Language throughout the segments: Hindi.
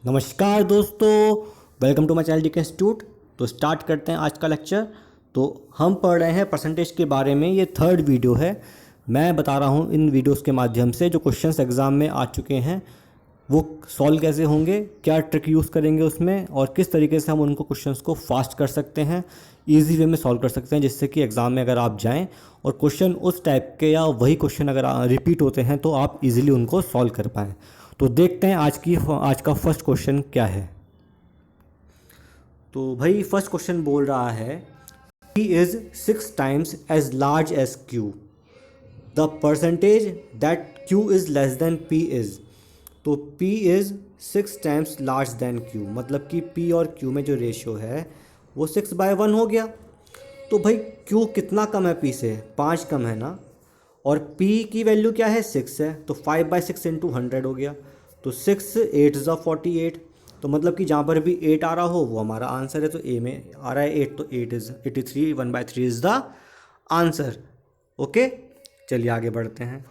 नमस्कार दोस्तों, welcome to my channel DK institute. तो स्टार्ट करते हैं आज का लेक्चर। तो हम पढ़ रहे हैं परसेंटेज के बारे में। ये थर्ड वीडियो है। मैं बता रहा हूँ इन वीडियोस के माध्यम से जो क्वेश्चंस एग्ज़ाम में आ चुके हैं वो सॉल्व कैसे होंगे, क्या ट्रिक यूज़ करेंगे उसमें, और किस तरीके से हम उनको क्वेश्चंस को फास्ट कर सकते हैं, ईजी वे में सॉल्व कर सकते हैं, जिससे कि एग्ज़ाम में अगर आप जाएँ और क्वेश्चन उस टाइप के या वही क्वेश्चन अगर रिपीट होते हैं तो आप इजीली उनको सॉल्व कर पाएँ। तो देखते हैं आज का फर्स्ट क्वेश्चन क्या है। तो भाई फर्स्ट क्वेश्चन बोल रहा है P is 6 times as large as Q. The percentage that Q is less than P is. तो P is 6 times large than Q, मतलब कि P और Q में जो रेशियो है वो 6/1 हो गया। तो भाई Q कितना कम है P से? 5 कम है ना। और P की वैल्यू क्या है? 6 है। तो 5/6 इंटू 100 हो गया। तो 6 8 ज़ा 48। तो मतलब कि जहाँ पर भी 8 आ रहा हो वो हमारा आंसर है। तो ए में आ रहा है 8, तो 8 is 83, 1/3 is the answer. Okay, चलिए आगे बढ़ते हैं।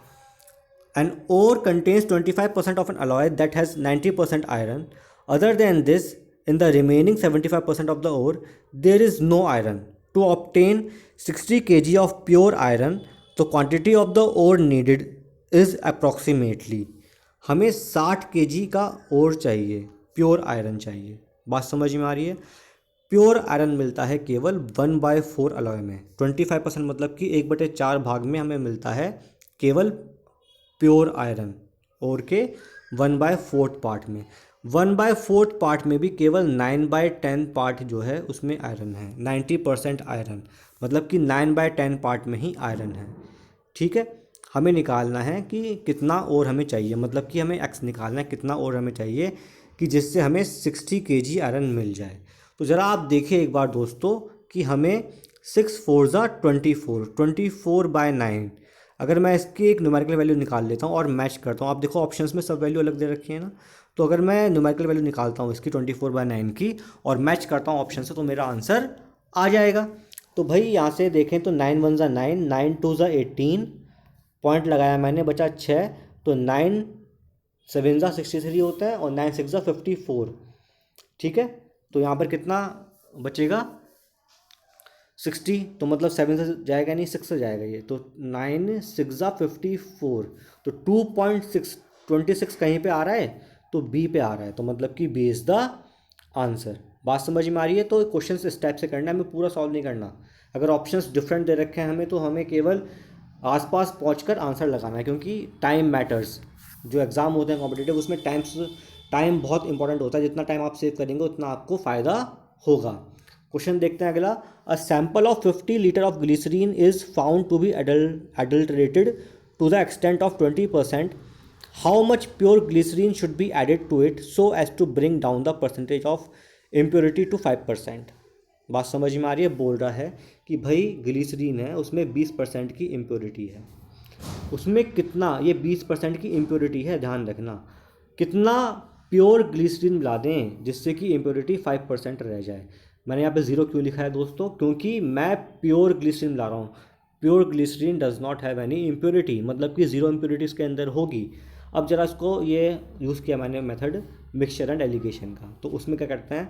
An ore contains 25% of an alloy that has 90% iron. Other than this, in the remaining 75% of the ore, there is no iron. To obtain 60 kg of pure iron, the quantity of the ore needed is approximately. हमें 60 kg का ओर चाहिए, प्योर आयरन चाहिए। बात समझ में आ रही है? प्योर आयरन मिलता है केवल 1/4 अलॉय में। 25% मतलब कि 1/4 भाग में हमें मिलता है केवल प्योर आयरन, और के 1/4 पार्ट में। 1/4 पार्ट में भी केवल 9/10 पार्ट जो है उसमें आयरन है। 90% आयरन मतलब कि 9/10 पार्ट में ही आयरन है। ठीक है, हमें निकालना है कि कितना और हमें चाहिए, मतलब कि हमें एक्स निकालना है कितना और हमें चाहिए कि जिससे हमें 60 kg आयरन मिल जाए। तो ज़रा आप देखिए एक बार दोस्तों कि हमें 6 4 ज़ा 24, 24/9। अगर मैं इसकी एक न्यूमेरिकल वैल्यू निकाल लेता हूँ और मैच करता हूँ, आप देखो ऑप्शंस में सब वैल्यू अलग दे रखी है ना। तो अगर मैं न्यूमेरिकल वैल्यू निकालता हूँ इसकी 24/9 की और मैच करता हूँ ऑप्शन से, तो मेरा आंसर आ जाएगा। तो भाई यहाँ से देखें तो 9 1 ज़ा 9, 9 2 ज़ा 18, पॉइंट लगाया मैंने, बचा 6। तो 9 7 ज़ा 63 होता है और 9 6 ज़ा 54। ठीक है, तो यहाँ पर कितना बचेगा? 60। तो मतलब 7 से जाएगा नहीं, 6 से जाएगा ये। तो 9 6 ज़ा 54। तो 2.6 26 कहीं पे आ रहा है तो बी पे आ रहा है। तो मतलब कि बी इज़ द आंसर। बात समझ में आ रही है? तो क्वेश्चन इस टाइप से करना है, हमें पूरा सॉल्व नहीं करना। अगर ऑप्शंस डिफरेंट दे रखे हैं हमें तो हमें केवल आसपास पहुंचकर आंसर लगाना है, क्योंकि टाइम मैटर्स। जो एग्ज़ाम होते हैं कॉम्पिटिटिव उसमें टाइम बहुत इंपॉर्टेंट होता है। जितना टाइम आप सेव करेंगे उतना आपको फ़ायदा होगा। क्वेश्चन देखते हैं अगला। A sample of 50 litre of glycerine is found to be adulterated to the extent of 20%. How much pure glycerine should be added to it so as to bring down the percentage of impurity to 5%. बात समझ में आ रही है? बोल रहा है कि भाई ग्लिसरीन है उसमें 20% की इम्प्योरिटी है। उसमें कितना, ये 20% की इम्प्योरिटी है, ध्यान रखना। कितना प्योर ग्लिसरीन मिला दें जिससे कि इम्प्योरिटी 5% रह जाए। मैंने यहाँ पे 0 क्यों लिखा है दोस्तों? क्योंकि मैं प्योर ग्लिसरीन मिला रहा हूँ। Pure glycerine does not have any impurity, मतलब कि 0 इम्प्योरिटी इसके अंदर होगी। अब जरा इसको ये यूज़ किया मैंने मेथड मिक्सचर एंड एलिगेशन का। तो उसमें क्या करते हैं,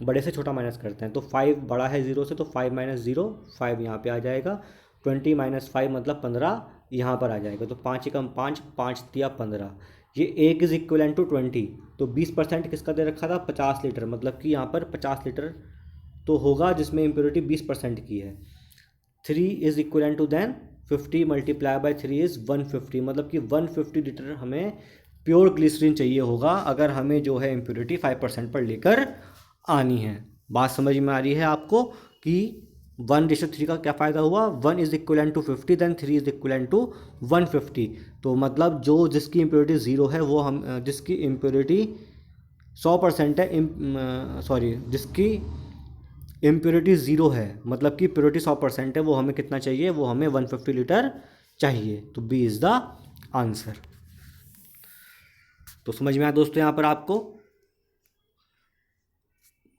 बड़े से छोटा माइनस करते हैं। तो 5 बड़ा है 0 से, तो 5 - 0 5 यहाँ पे आ जाएगा। 20 - 5 मतलब 15 यहाँ पर आ जाएगा। तो 5 एकम 5, 5 तिया 15। ये 1 इज इक्वलेंट टू 20। तो 20% किसका दे रखा था? 50 लीटर, मतलब कि यहाँ पर 50 लीटर तो होगा जिसमें इम्प्योरिटी 20% की है। 3 is equivalent to then 50 multiply by 3 is 150, मतलब कि 150 लीटर हमें प्योर ग्लिसरीन चाहिए होगा अगर हमें जो है इम्प्योरिटी 5% पर लेकर आनी है। बात समझ में आ रही है आपको कि 1:3 का क्या फ़ायदा हुआ? 1 is equivalent to 50 then 3 is equivalent to 150। तो मतलब जो जिसकी इम्प्योरिटी 0 है वो हम जिसकी इम्प्योरिटी 100% है, सॉरी जिसकी इम्प्योरिटी 0 है, मतलब कि प्योरिटी 100% है, वो हमें कितना चाहिए? वो हमें 150 लीटर चाहिए। तो बी इज़ द आंसर। तो समझ में आया दोस्तों यहाँ पर आपको?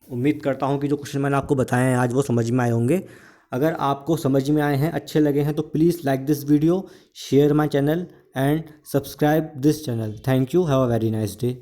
उम्मीद करता हूँ कि जो क्वेश्चन मैंने आपको बताए हैं आज वो समझ में आए होंगे। अगर आपको समझ में आए हैं, अच्छे लगे हैं, तो please like this video, share my channel and subscribe this channel. Thank you, have a very nice day.